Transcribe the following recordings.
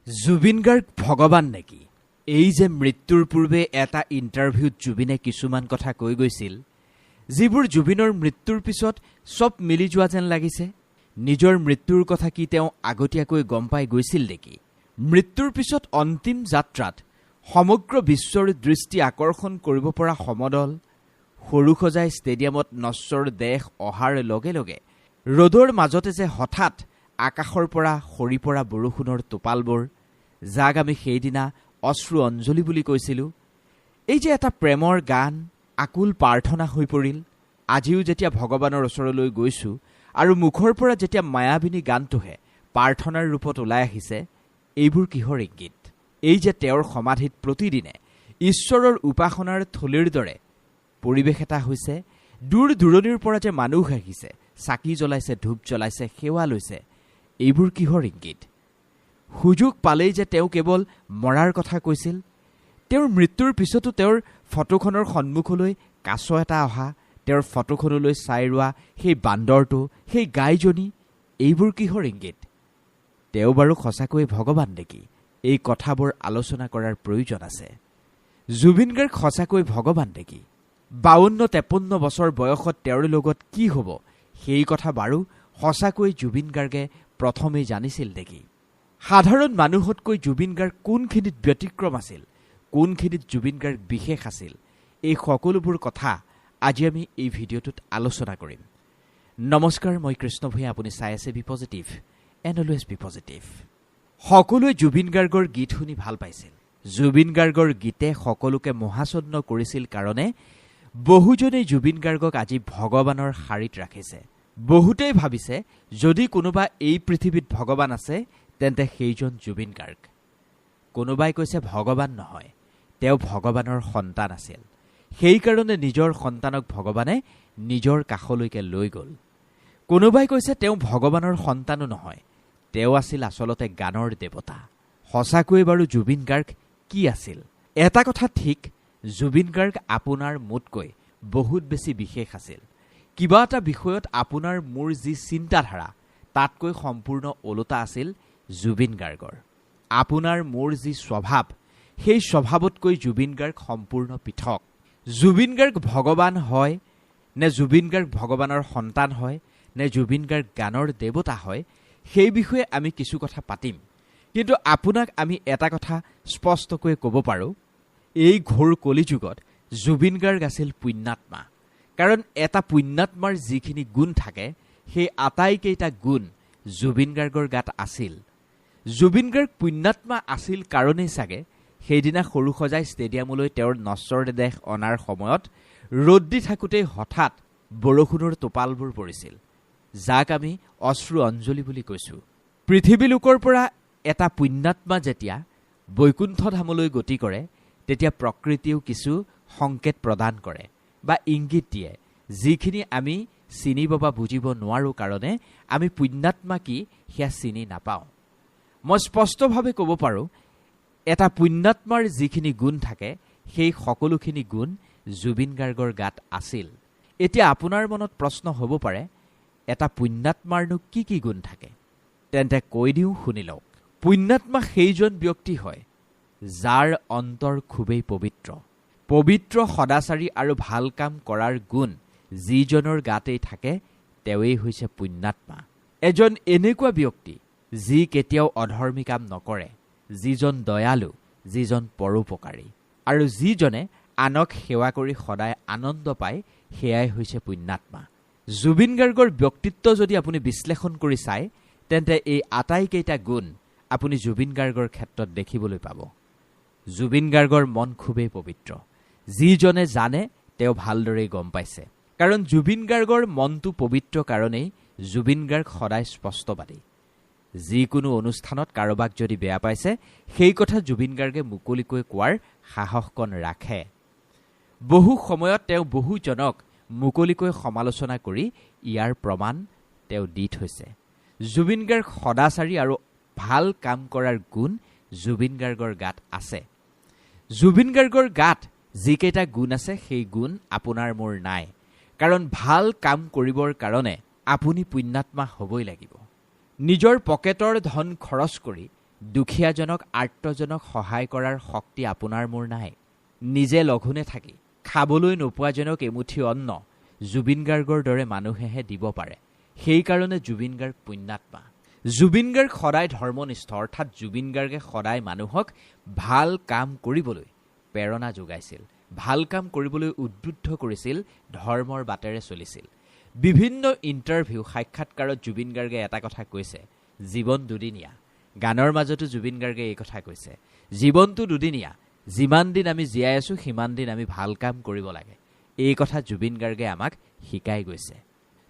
জুবিন গাৰ্গ ভগৱান নেকি? এই যে মৃত্যুৰ পূৰ্বে এটা ইণ্টাৰভিউত জুবিনে কিছুমান কথা কৈ গৈছিল, যিবোৰ জুবিনৰ মৃত্যুৰ পিছত চব মিলি যোৱা যেন লাগিছে। নিজৰ মৃত্যুৰ কথা কি তেওঁ আগতীয়াকৈ গম পাই গৈছিল নেকি? মৃত্যুৰ পিছত অন্তিম যাত্ৰাত সমগ্ৰ বিশ্বৰ দৃষ্টি আকৰ্ষণ কৰিব পৰা সমদল সৰুসজাই ষ্টেডিয়ামত নশ্বৰ দেশ অহাৰ লগে লগে ৰ'দৰ মাজতে যে হঠাৎ আকাশৰ পৰা সৰি পৰা বৰষুণৰ টোপালবোৰ, যাক আমি সেইদিনা অশ্ৰু অঞ্জলি বুলি কৈছিলোঁ, এই যে এটা প্ৰেমৰ গান, আকুল প্ৰাৰ্থনা হৈ পৰিল। আজিও যেতিয়া ভগৱানৰ ওচৰলৈ গৈছোঁ আৰু মুখৰ পৰা যেতিয়া মায়াবিনী গানটোহে প্ৰাৰ্থনাৰ ৰূপত ওলাই আহিছে, এইবোৰ কিহৰ ইংগিত? এই যে তেওঁৰ সমাধিত প্ৰতিদিনে ঈশ্বৰৰ উপাসনাৰ থলীৰ দৰে পৰিৱেশ এটা হৈছে, দূৰ দূৰণিৰ পৰা যে মানুহ আহিছে, চাকি জ্বলাইছে, ধূপ জ্বলাইছে, সেৱা লৈছে, এইবোৰ কিহৰ ইংগিত? সুযোগ পালেই যে তেওঁ কেৱল মৰাৰ কথা কৈছিল। তেওঁৰ মৃত্যুৰ পিছতো তেওঁৰ ফটোখনৰ সন্মুখলৈ কাছ এটা অহা, তেওঁৰ ফটোখনলৈ চাই ৰোৱা সেই বান্দৰটো, সেই গাইজনী, এইবোৰ কিহৰ ইংগিত? তেওঁ বাৰু সঁচাকৈ ভগৱান নেকি? এই কথাবোৰ আলোচনা কৰাৰ প্ৰয়োজন আছে। জুবিন গাৰ্গ সঁচাকৈ ভগৱান নেকি? 52-53 বছৰ বয়সত তেওঁৰ লগত কি হ'ব, সেই কথা বাৰু সঁচাকৈ জুবিন গাৰ্গে প্ৰথমেই জানিছিল নেকি? সাধাৰণ মানুহতকৈ জুবিন গাৰ্গ কোনখিনিত ব্যতিক্ৰম আছিল, কোনখিনিত জুবিন গাৰ্গ বিশেষ আছিল, এই সকলোবোৰ কথা আজি আমি এই ভিডিঅ'টোত আলোচনা কৰিম। নমস্কাৰ, মই কৃষ্ণ ভূঞা। আপুনি চাই আছে be positive and always be positive. সকলোৱে জুবিন গাৰ্গৰ গীত শুনি ভাল পাইছিল। জুবিন গাৰ্গৰ গীতে সকলোকে মোহাচন্ন কৰিছিল কাৰণে বহুজনেই জুবিন গাৰ্গক আজি ভগৱানৰ শাৰীত ৰাখিছে। বহুতেই ভাবিছে যদি কোনোবা এই পৃথিৱীত ভগৱান আছে তেন্তে সেইজন জুবিন গাৰ্গ। কোনোবাই কৈছে ভগৱান নহয়, তেওঁ ভগৱানৰ সন্তান আছিল, সেইকাৰণে নিজৰ সন্তানক ভগৱানে নিজৰ কাষলৈকে লৈ গ'ল। কোনোবাই কৈছে তেওঁ ভগৱানৰ সন্তানো নহয়, তেওঁ আছিল আচলতে গানৰ দেৱতা। সঁচাকৈয়ে বাৰু জুবিন গাৰ্গ কি আছিল? এটা কথা ঠিক, জুবিন গাৰ্গ আপোনাৰ মোতকৈ বহুত বেছি বিশেষ আছিল। কিবা এটা বিষয়ত আপোনাৰ মোৰ যি চিন্তাধাৰা তাতকৈ সম্পূৰ্ণ ওলোটা আছিল জুবিন গাৰ্গৰ। আপোনাৰ মোৰ যি স্বভাৱ, সেই স্বভাৱতকৈ জুবিন গাৰ্গ সম্পূৰ্ণ পৃথক। জুবিন গাৰ্গ ভগৱান হয় নে জুবিন গাৰ্গ ভগৱানৰ সন্তান হয় নে জুবিন গাৰ্গ গানৰ দেৱতা হয়, সেই বিষয়ে আমি কিছু কথা পাতিম। কিন্তু আপোনাক আমি এটা কথা স্পষ্টকৈ ক'ব পাৰোঁ, এই ঘোৰ কলিযুগত জুবিন গাৰ্গ আছিল পুণ্যাত্মা। কাৰণ এটা পুণ্যাত্মাৰ যিখিনি গুণ থাকে, সেই আটাইকেইটা গুণ জুবিন গাৰ্গৰ গাত আছিল। জুবিন গাৰ্গ পুণ্যাত্মা আছিল কাৰণেই চাগে সেইদিনা সৰুসজাই ষ্টেডিয়ামলৈ তেওঁৰ নশ্বৰ দেশ অনাৰ সময়ত ৰ'দ দি থাকোঁতেই হঠাৎ বৰষুণৰ টোপালবোৰ পৰিছিল, যাক আমি অশ্ৰু অঞ্জলি বুলি কৈছোঁ। পৃথিৱী লোকৰ পৰা এটা পুণ্যাত্মা যেতিয়া বৈকুণ্ঠ ধামলৈ গতি কৰে, তেতিয়া প্ৰকৃতিয়েও কিছু সংকেত প্ৰদান কৰে বা ইংগিত দিয়ে, যিখিনি আমি চিনিব বা বুজিব নোৱাৰোঁ কাৰণে আমি পুণ্যাত্মা কি সেয়া চিনি নাপাওঁ। মই স্পষ্টভাৱে ক'ব পাৰোঁ, এটা পুণ্যাত্মাৰ যিখিনি গুণ থাকে, সেই সকলোখিনি গুণ জুবিন গাৰ্গৰ গাত আছিল। এতিয়া আপোনাৰ মনত প্ৰশ্ন হ'ব পাৰে, এটা পুণ্যাত্মাৰনো কি কি গুণ থাকে? তেন্তে কৈ দিওঁ, শুনি লওক। পুণ্যাত্মা সেইজন ব্যক্তি হয় যাৰ অন্তৰ খুবেই পবিত্ৰ, পবিত্ৰ, সদাচাৰী আৰু ভাল কাম কৰাৰ গুণ যিজনৰ গাতেই থাকে, তেওঁৱেই হৈছে পুণ্যাত্মা। এজন এনেকুৱা ব্যক্তি যি কেতিয়াও অধৰ্মী কাম নকৰে, যিজন দয়ালু, যিজন পৰোপকাৰী আৰু যিজনে আনক সেৱা কৰি সদায় আনন্দ পায়, সেয়াই হৈছে পুণ্যাত্মা। জুবিন গাৰ্গৰ ব্যক্তিত্ব যদি আপুনি বিশ্লেষণ কৰি চায়, তেন্তে এই আটাইকেইটা গুণ আপুনি জুবিন গাৰ্গৰ ক্ষেত্ৰত দেখিবলৈ পাব। জুবিন গাৰ্গৰ মন খুবেই পবিত্ৰ। যিজনে জানে তেওঁ ভালদৰেই গম পাইছে, কাৰণ জুবিন গাৰ্গৰ মনটো পবিত্ৰ কাৰণেই জুবিন গাৰ্গ সদায় স্পষ্টবাদী। যিকোনো অনুষ্ঠানত কাৰোবাক যদি বেয়া পাইছে, সেই কথা জুবিন গাৰ্গে মুকলিকৈ কোৱাৰ সাহসকণ ৰাখে। বহু সময়ত তেওঁ বহুজনক মুকলিকৈ সমালোচনা কৰি ইয়াৰ প্ৰমাণ তেওঁ দি থৈছে। জুবিন গাৰ্গ সদাচাৰী আৰু ভাল কাম কৰাৰ গুণ জুবিন গাৰ্গৰ গাত আছে। জুবিন গাৰ্গৰ গাত যিকেইটা গুণ আছে, সেই গুণ আপোনাৰ মোৰ নাই। কাৰণ ভাল কাম কৰিবৰ কাৰণে আপুনি পুণ্যাত্মা হ'বই লাগিব। নিজৰ পকেটৰ ধন খৰচ কৰি দুখীয়াজনক আৰ্তজনক সহায় কৰাৰ শক্তি আপোনাৰ মোৰ নাই। নিজে লঘোণে থাকি খাবলৈ নোপোৱাজনক এমুঠি অন্ন জুবিন গাৰ্গৰ দৰে মানুহেহে দিব পাৰে। সেইকাৰণে জুবিন গাৰ্গ পুণ্যাত্মা। জুবিন গাৰ্গ সদায় ধৰ্মনিষ্ঠ, অৰ্থাৎ জুবিন গাৰ্গে সদায় মানুহক ভাল কাম কৰিবলৈ প্ৰেৰণা যোগাইছিল, ভাল কাম কৰিবলৈ উদ্বুদ্ধ কৰিছিল, ধৰ্মৰ বাটেৰে চলিছিল। বিভিন্ন ইণ্টাৰভিউ সাক্ষাৎকাৰত জুবিন গাৰ্গে এটা কথা কৈছে, জীৱন দুদিনীয়া। গানৰ মাজতো জুবিন গাৰ্গে এই কথা কৈছে, জীৱনটো দুদিনীয়া, যিমান দিন আমি জীয়াই আছোঁ সিমান দিন আমি ভাল কাম কৰিব লাগে। এই কথা জুবিন গাৰ্গে আমাক শিকাই গৈছে।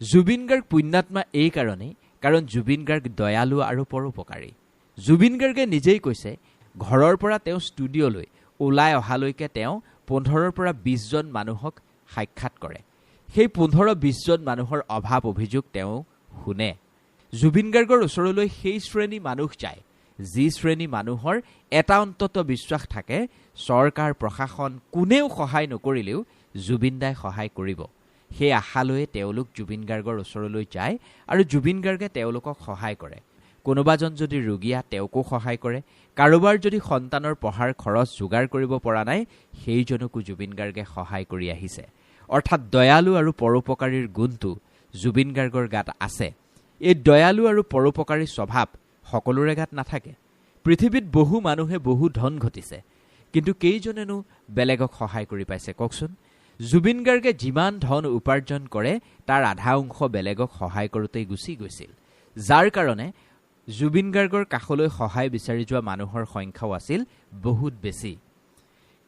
জুবিন গাৰ্গ পুণ্যাত্মা এই কাৰণেই কাৰণ জুবিন গাৰ্গ দয়ালু আৰু পৰোপকাৰী। জুবিন গাৰ্গে নিজেই কৈছে, ঘৰৰ পৰা তেওঁ ষ্টুডিঅ'লৈ ওলাই অহালৈকে তেওঁ 15ৰ পৰা 20 জন মানুহক সাক্ষাৎ কৰে। সেই 15-20 জন মানুহৰ অভাৱ অভিযোগ তেওঁ শুনে। জুবিন গাৰ্গৰ ওচৰলৈ সেই শ্ৰেণী মানুহ যায়, যি শ্ৰেণী মানুহৰ এটা অন্তত বিশ্বাস থাকে, চৰকাৰ প্ৰশাসন কোনেও সহায় নকৰিলেও জুবিন দাই সহায় কৰিব। সেই আশালৈয়ে তেওঁলোক জুবিন গাৰ্গৰ ওচৰলৈ যায় আৰু জুবিন গাৰ্গে তেওঁলোকক সহায় কৰে। কোনোবাজন যদি ৰোগীয়া তেওঁকো সহায় কৰে, কাৰোবাৰ যদি সন্তানৰ পঢ়াৰ খৰচ যোগাৰ কৰিব পৰা নাই সেইজনকো জুবিন গাৰ্গে সহায় কৰি আহিছে। অৰ্থাৎ দয়ালু আৰু পৰোপকাৰীৰ গুণটো জুবিন গাৰ্গৰ গাত আছে। এই দয়ালু আৰু পৰোপকাৰী স্বভাৱ সকলোৰে গাত নাথাকে। পৃথিৱীত বহু মানুহে বহু ধন ঘটিছে, কিন্তু কেইজনেনো বেলেগক সহায় কৰি পাইছে কওকচোন? জুবিন গাৰ্গে যিমান ধন উপাৰ্জন কৰে তাৰ আধা অংশ বেলেগক সহায় কৰোঁতেই গুচি গৈছিল, যাৰ কাৰণে জুবিন গাৰ্গৰ কাষলৈ সহায় বিচাৰি যোৱা মানুহৰ সংখ্যাও আছিল বহুত বেছি।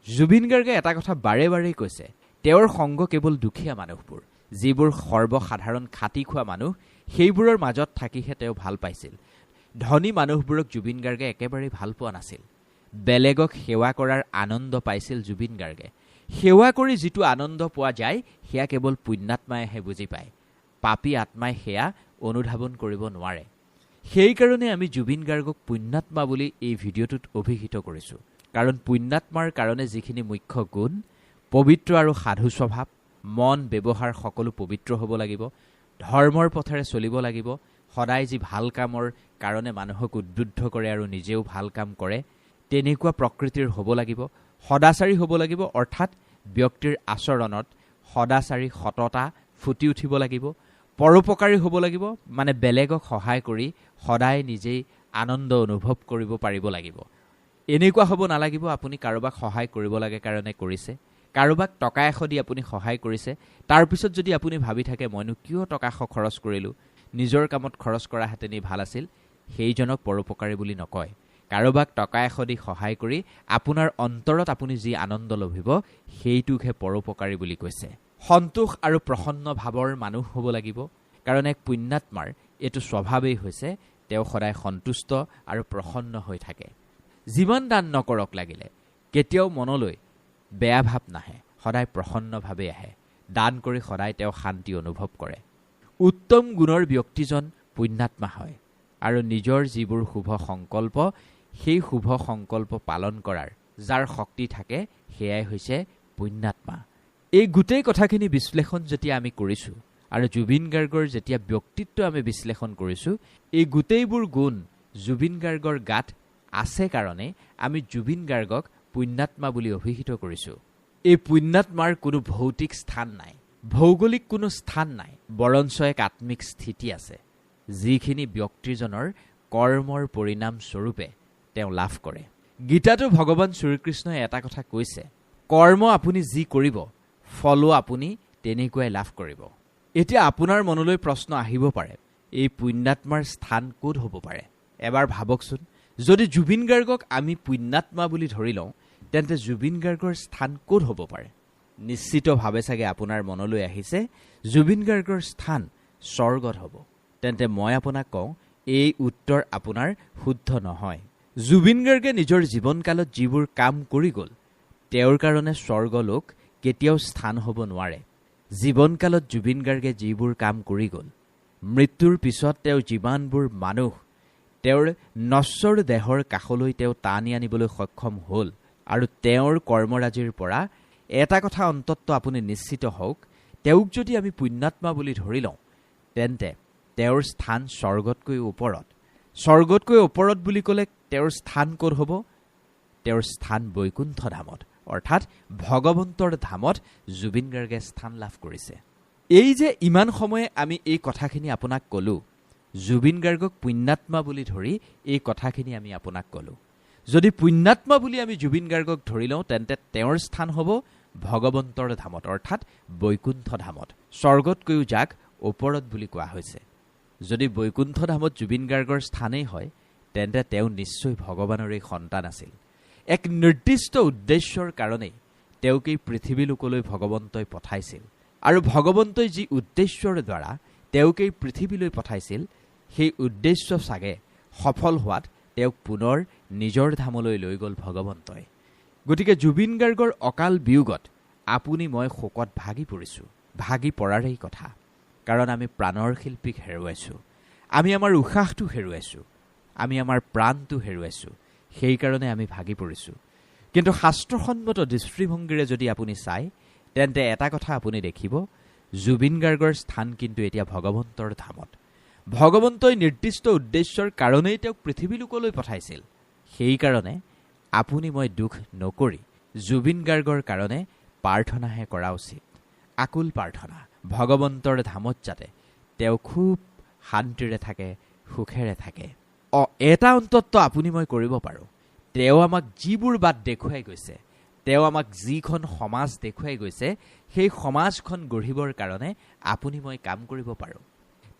জুবিন গাৰ্গে এটা কথা বাৰে বাৰেই কৈছে, তেওঁৰ সংগ কেৱল দুখীয়া মানুহবোৰ, যিবোৰ সৰ্বসাধাৰণ খাটি খোৱা মানুহ, সেইবোৰৰ মাজত থাকিহে তেওঁ ভাল পাইছিল। ধনী মানুহবোৰক জুবিন গাৰ্গে একেবাৰেই ভাল পোৱা নাছিল। বেলেগক সেৱা কৰাৰ আনন্দ পাইছিল জুবিন গাৰ্গে। সেৱা কৰি যিটো আনন্দ পোৱা যায় সেয়া কেৱল পুণ্যাত্মাইহে বুজি পায়, পাপী আত্মাই সেয়া অনুধাৱন কৰিব নোৱাৰে। সেইকাৰণে আমি জুবিন গাৰ্গক পুণ্যাত্মা বুলি এই ভিডিঅ'টোত অভিহিত কৰিছোঁ। কাৰণ পুণ্যাত্মাৰ কাৰণে যিখিনি মুখ্য গুণ, পবিত্ৰ আৰু সাধু স্বভাৱ, মন ব্যৱহাৰ সকলো পবিত্ৰ হ'ব লাগিব, ধৰ্মৰ পথেৰে চলিব লাগিব, সদায় যি ভাল কামৰ কাৰণে মানুহক উদ্বুদ্ধ কৰে আৰু নিজেও ভাল কাম কৰে, তেনেকুৱা প্ৰকৃতিৰ হ'ব লাগিব, সদাচাৰী হ'ব লাগিব। অৰ্থাৎ ব্যক্তিৰ আচৰণত সদাচাৰী সততা ফুটি উঠিব লাগিব, পৰোপকাৰী হ'ব লাগিব, মানে বেলেগক সহায় কৰি সদায় নিজেই আনন্দ অনুভৱ কৰিব পাৰিব লাগিব। এনেকুৱা হ'ব নালাগিব আপুনি কাৰোবাক সহায় কৰিব লাগে কাৰণে কৰিছে, কাৰোবাক টকা 100 দি আপুনি সহায় কৰিছে, তাৰপিছত যদি আপুনি ভাবি থাকে মইনো কিয় টকা 100 খৰচ কৰিলোঁ, নিজৰ কামত খৰচ কৰাহেঁতেনি ভাল আছিল, সেইজনক পৰোপকাৰী বুলি নকয়। কাৰোবাক টকা 100 দি সহায় কৰি আপোনাৰ অন্তৰত আপুনি যি আনন্দ লভিব সেইটোকহে পৰোপকাৰী বুলি কৈছে। সন্তোষ আৰু প্ৰসন্ন ভাৱৰ মানুহ হ'ব লাগিব, কাৰণ এক পুণ্যাত্মাৰ এইটো স্বভাৱেই হৈছে তেওঁ সদায় সন্তুষ্ট আৰু প্ৰসন্ন হৈ থাকে। যিমান দান নকৰক লাগিলে কেতিয়াও মনলৈ বেয়া ভাৱ নাহে, সদায় প্ৰসন্নভাৱে আহে। দান কৰি সদায় তেওঁ শান্তি অনুভৱ কৰে। উত্তম গুণৰ ব্যক্তিজন পুণ্যাত্মা হয় আৰু নিজৰ যিবোৰ শুভ সংকল্প, সেই শুভ সংকল্প পালন কৰাৰ যাৰ শক্তি থাকে সেয়াই হৈছে পুণ্যাত্মা। এই গোটেই কথাখিনি বিশ্লেষণ যেতিয়া আমি কৰিছোঁ আৰু জুবিন গাৰ্গৰ যেতিয়া ব্যক্তিত্ব আমি বিশ্লেষণ কৰিছোঁ, এই গোটেইবোৰ গুণ জুবিন গাৰ্গৰ গাত আছে কাৰণে আমি জুবিন গাৰ্গক পুণ্যাত্মা বুলি অভিহিত কৰিছোঁ। এই পুণ্যাত্মাৰ কোনো ভৌতিক স্থান নাই, ভৌগোলিক কোনো স্থান নাই, বৰঞ্চ এক আত্মিক স্থিতি আছে, যিখিনি ব্যক্তিজনৰ কৰ্মৰ পৰিণাম স্বৰূপে তেওঁ লাভ কৰে। গীতাতো ভগৱান শ্ৰীকৃষ্ণই এটা কথা কৈছে, কৰ্ম আপুনি যি কৰিব ফলো আপুনি তেনেকুৱাই লাভ কৰিব। এতিয়া আপোনাৰ মনলৈ প্ৰশ্ন আহিব পাৰে, এই পুণ্যাত্মাৰ স্থান ক'ত হ'ব পাৰে? এবাৰ ভাবকচোন, যদি জুবিন গাৰ্গক আমি পুণ্যাত্মা বুলি ধৰি লওঁ, তেন্তে জুবিন গাৰ্গৰ স্থান ক'ত হ'ব পাৰে? নিশ্চিতভাৱে চাগে আপোনাৰ মনলৈ আহিছে জুবিন গাৰ্গৰ স্থান স্বৰ্গত হ'ব। তেন্তে মই আপোনাক কওঁ, এই উত্তৰ আপোনাৰ শুদ্ধ নহয়। জুবিন গাৰ্গে নিজৰ জীৱনকালত যিবোৰ কাম কৰি গ'ল, তেওঁৰ কাৰণে স্বৰ্গলোক কেতিয়াও স্থান হ'ব নোৱাৰে। জীৱনকালত জুবিন গাৰ্গে যিবোৰ কাম কৰি গ'ল, মৃত্যুৰ পিছত তেওঁ যিমানবোৰ মানুহ তেওঁৰ নশ্বৰ দেহৰ কাষলৈ তেওঁ টানি আনিবলৈ সক্ষম হ'ল, আৰু তেওঁৰ কৰ্মৰাজিৰ পৰা এটা কথা অন্তত আপুনি নিশ্চিত হওক, তেওঁক যদি আমি পুণ্যাত্মা বুলি ধৰি লওঁ, তেন্তে তেওঁৰ স্থান স্বৰ্গতকৈ ওপৰত। স্বৰ্গতকৈ ওপৰত বুলি ক'লে তেওঁৰ স্থান ক'ত হ'ব? তেওঁৰ স্থান বৈকুণ্ঠ ধামত, অৰ্থাৎ ভগৱন্তৰ ধামত জুবিন গাৰ্গে স্থান লাভ কৰিছে। এই যে ইমান সময়ে আমি এই কথাখিনি আপোনাক ক'লোঁ, জুবিন গাৰ্গক পুণ্যাত্মা বুলি ধৰি এই কথাখিনি আমি আপোনাক ক'লোঁ। যদি পুণ্যাত্মা বুলি আমি জুবিন গাৰ্গক ধৰি লওঁ, তেন্তে তেওঁৰ স্থান হ'ব ভগৱন্তৰ ধামত, অৰ্থাৎ বৈকুণ্ঠ ধামত, স্বৰ্গতকৈও যাক ওপৰত বুলি কোৱা হৈছে। যদি বৈকুণ্ঠ ধামত জুবিন গাৰ্গৰ স্থানেই হয়, তেন্তে তেওঁ নিশ্চয় ভগৱানৰেই সন্তান আছিল। এক নিৰ্দিষ্ট উদ্দেশ্যৰ কাৰণেই তেওঁক এই পৃথিৱীলোকলৈ ভগৱন্তই পঠাইছিল, আৰু ভগৱন্তই যি উদ্দেশ্যৰ দ্বাৰা তেওঁক এই পৃথিৱীলৈ পঠাইছিল, সেই উদ্দেশ্য চাগে সফল হোৱাত তেওঁক পুনৰ নিজৰ ধামলৈ লৈ গ'ল ভগৱন্তই। গতিকে জুবিন গাৰ্গৰ অকাল বিয়োগত আপুনি মই শোকত ভাগি পৰিছোঁ। ভাগি পৰাৰেই কথা, কাৰণ আমি প্ৰাণৰ শিল্পীক হেৰুৱাইছোঁ, আমি আমাৰ উশাহটো হেৰুৱাইছোঁ, আমি আমাৰ প্ৰাণটো হেৰুৱাইছোঁ, সেইকাৰণে আমি ভাগি পৰিছোঁ। কিন্তু শাস্ত্ৰসন্মত দৃষ্টিভংগীৰে যদি আপুনি চায়, তেন্তে এটা কথা আপুনি দেখিব, জুবিন গাৰ্গৰ স্থান কিন্তু এতিয়া ভগৱন্তৰ ধামত। ভগৱন্তই নিৰ্দিষ্ট উদ্দেশ্যৰ কাৰণেই তেওঁক পৃথিৱীলোকলৈ পঠাইছিল। সেইকাৰণে আপুনি মই দুখ নকৰি জুবিন গাৰ্গৰ কাৰণে প্ৰাৰ্থনাহে কৰা উচিত, আকুল প্ৰাৰ্থনা, ভগৱন্তৰ ধামত যাতে তেওঁ খুব শান্তিৰে থাকে, সুখেৰে থাকে। এটা অন্তত আপুনি মই কৰিব পাৰোঁ, তেওঁ আমাক যিবোৰ বাট দেখুৱাই গৈছে, তেওঁ আমাক যিখন সমাজ দেখুৱাই গৈছে, সেই সমাজখন গঢ়িবৰ কাৰণে আপুনি মই কাম কৰিব পাৰোঁ।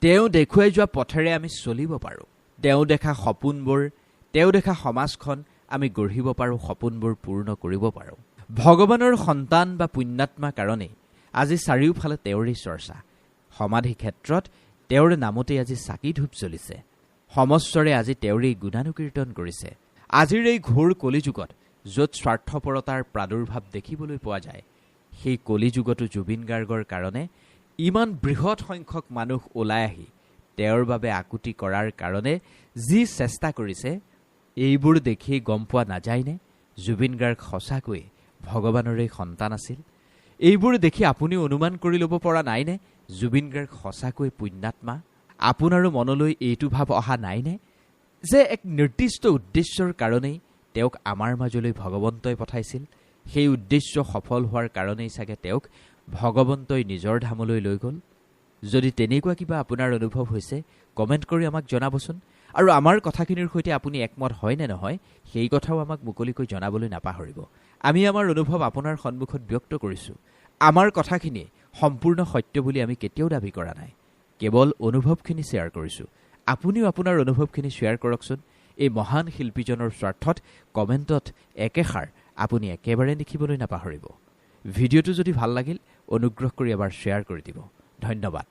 তেওঁ দেখুৱাই যোৱা পথেৰে আমি চলিব পাৰোঁ। তেওঁ দেখা সপোনবোৰ, তেওঁ দেখা সমাজখন আমি গঢ়িব পাৰোঁ, সপোনবোৰ পূৰ্ণ কৰিব পাৰোঁ। ভগৱানৰ সন্তান বা পুণ্যাত্মা কাৰণেই আজি চাৰিওফালে তেওঁৰেই চৰ্চা। সমাধি ক্ষেত্ৰত তেওঁৰ নামতেই আজি চাকি ধূপ জ্বলিছে, সমস্বৰে আজি তেওঁৰেই গুণানুকীৰ্তন কৰিছে। আজিৰ এই ঘোৰ কলিযুগত য'ত স্বাৰ্থপৰতাৰ প্ৰাদুৰ্ভাৱ দেখিবলৈ পোৱা যায়, সেই কলিযুগতো জুবিন গাৰ্গৰ কাৰণে ইমান বৃহৎ সংখ্যক মানুহ ওলাই আহি তেওঁৰ বাবে আকুতি কৰাৰ কাৰণে যি চেষ্টা কৰিছে, এইবোৰ দেখি গম পোৱা নাযায়নে জুবিন গাৰ্গ সঁচাকৈয়ে ভগৱানৰেই সন্তান আছিল? এইবোৰ দেখি আপুনি অনুমান কৰি ল'ব পৰা নাইনে জুবিন গাৰ্গ সঁচাকৈ পুণ্যাত্মা? আপোনাৰো মনলৈ এইটো ভাৱ অহা নাইনে যে এক নিৰ্দিষ্ট উদ্দেশ্যৰ কাৰণেই তেওঁক আমাৰ মাজলৈ ভগৱন্তই পঠাইছিল? সেই উদ্দেশ্য সফল হোৱাৰ কাৰণেই চাগে তেওঁক ভগৱন্তই নিজৰ ধামলৈ লৈ গ'ল। যদি তেনেকুৱা কিবা আপোনাৰ অনুভৱ হৈছে, কমেণ্ট কৰি আমাক জনাবচোন। আৰু আমাৰ কথাখিনিৰ সৈতে আপুনি একমত হয় নে নহয়, সেই কথাও আমাক মুকলিকৈ জনাবলৈ নাপাহৰিব। আমি আমাৰ অনুভৱ আপোনাৰ সন্মুখত ব্যক্ত কৰিছোঁ। আমাৰ কথাখিনি সম্পূৰ্ণ সত্য বুলি আমি কেতিয়াও দাবী কৰা নাই, কেৱল অনুভৱখিনি শ্বেয়াৰ কৰিছোঁ। আপুনিও আপোনাৰ অনুভৱখিনি শ্বেয়াৰ কৰকচোন। এই মহান শিল্পীজনৰ স্বাৰ্থত কমেণ্টত একেষাৰ আপুনি একেবাৰে লিখিবলৈ নাপাহৰিব। ভিডিঅ'টো যদি ভাল লাগিল, অনুগ্ৰহ কৰি এবাৰ শ্বেয়াৰ কৰি দিব। ধন্যবাদ।